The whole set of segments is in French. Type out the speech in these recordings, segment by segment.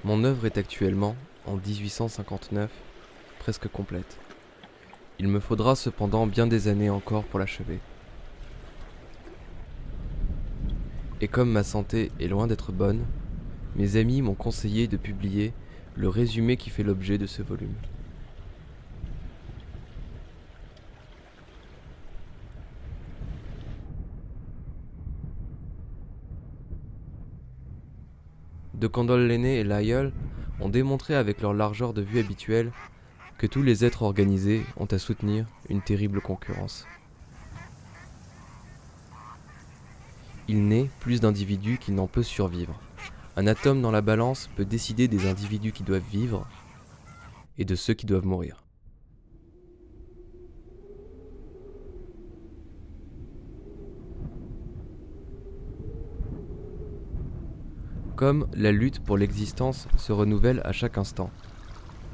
Mon œuvre est actuellement, en 1859, presque complète. Il me faudra cependant bien des années encore pour l'achever. Et comme ma santé est loin d'être bonne, mes amis m'ont conseillé de publier le résumé qui fait l'objet de ce volume. De Candolle l'aîné et Lyell ont démontré avec leur largeur de vue habituelle que tous les êtres organisés ont à soutenir une terrible concurrence. Il naît plus d'individus qu'il n'en peut survivre. Un atome dans la balance peut décider des individus qui doivent vivre et de ceux qui doivent mourir. Comme la lutte pour l'existence se renouvelle à chaque instant,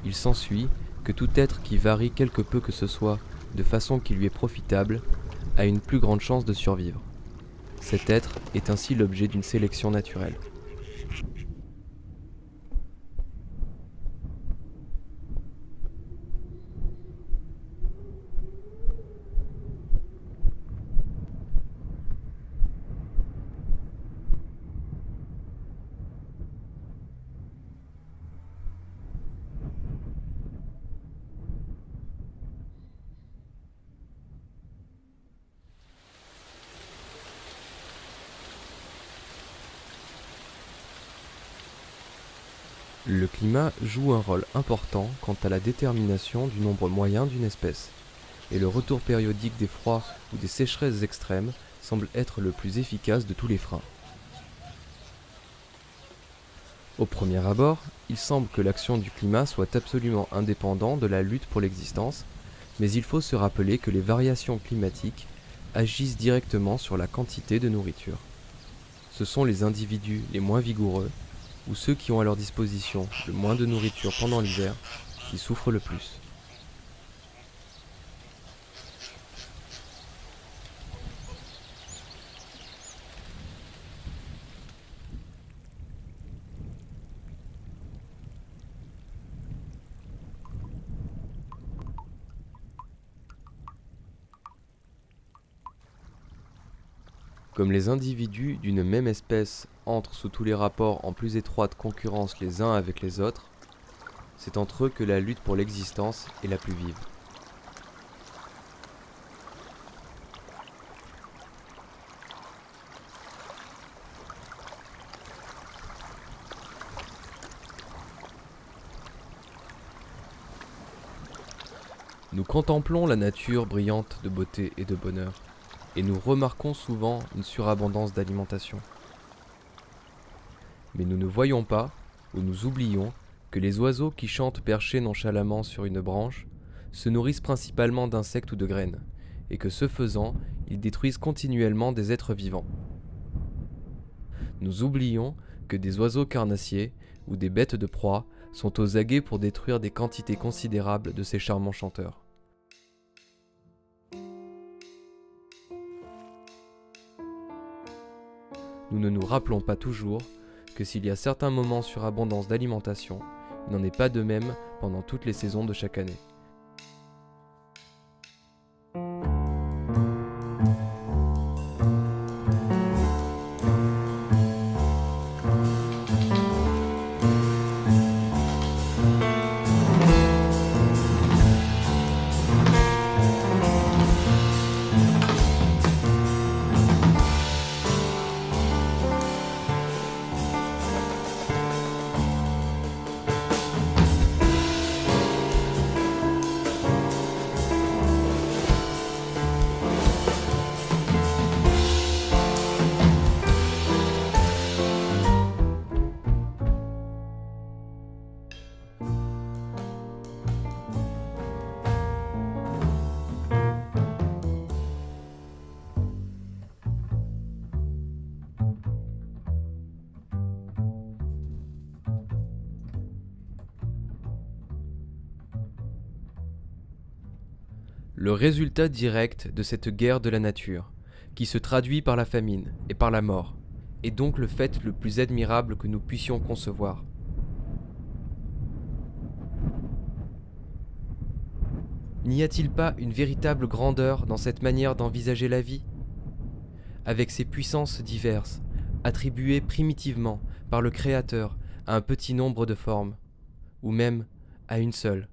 il s'ensuit que tout être qui varie quelque peu que ce soit de façon qui lui est profitable a une plus grande chance de survivre. Cet être est ainsi l'objet d'une sélection naturelle. Le climat joue un rôle important quant à la détermination du nombre moyen d'une espèce, et le retour périodique des froids ou des sécheresses extrêmes semble être le plus efficace de tous les freins. Au premier abord, il semble que l'action du climat soit absolument indépendant de la lutte pour l'existence, mais il faut se rappeler que les variations climatiques agissent directement sur la quantité de nourriture. Ce sont les individus les moins vigoureux, ou ceux qui ont à leur disposition le moins de nourriture pendant l'hiver, qui souffrent le plus. Comme les individus d'une même espèce entrent sous tous les rapports en plus étroite concurrence les uns avec les autres, c'est entre eux que la lutte pour l'existence est la plus vive. Nous contemplons la nature brillante de beauté et de bonheur, et nous remarquons souvent une surabondance d'alimentation. Mais nous ne voyons pas, ou nous oublions, que les oiseaux qui chantent perchés nonchalamment sur une branche se nourrissent principalement d'insectes ou de graines, et que ce faisant, ils détruisent continuellement des êtres vivants. Nous oublions que des oiseaux carnassiers ou des bêtes de proie sont aux aguets pour détruire des quantités considérables de ces charmants chanteurs. Nous ne nous rappelons pas toujours que s'il y a certains moments surabondance d'alimentation, il n'en est pas de même pendant toutes les saisons de chaque année. Le résultat direct de cette guerre de la nature, qui se traduit par la famine et par la mort, est donc le fait le plus admirable que nous puissions concevoir. N'y a-t-il pas une véritable grandeur dans cette manière d'envisager la vie ? Avec ses puissances diverses, attribuées primitivement par le Créateur à un petit nombre de formes, ou même à une seule.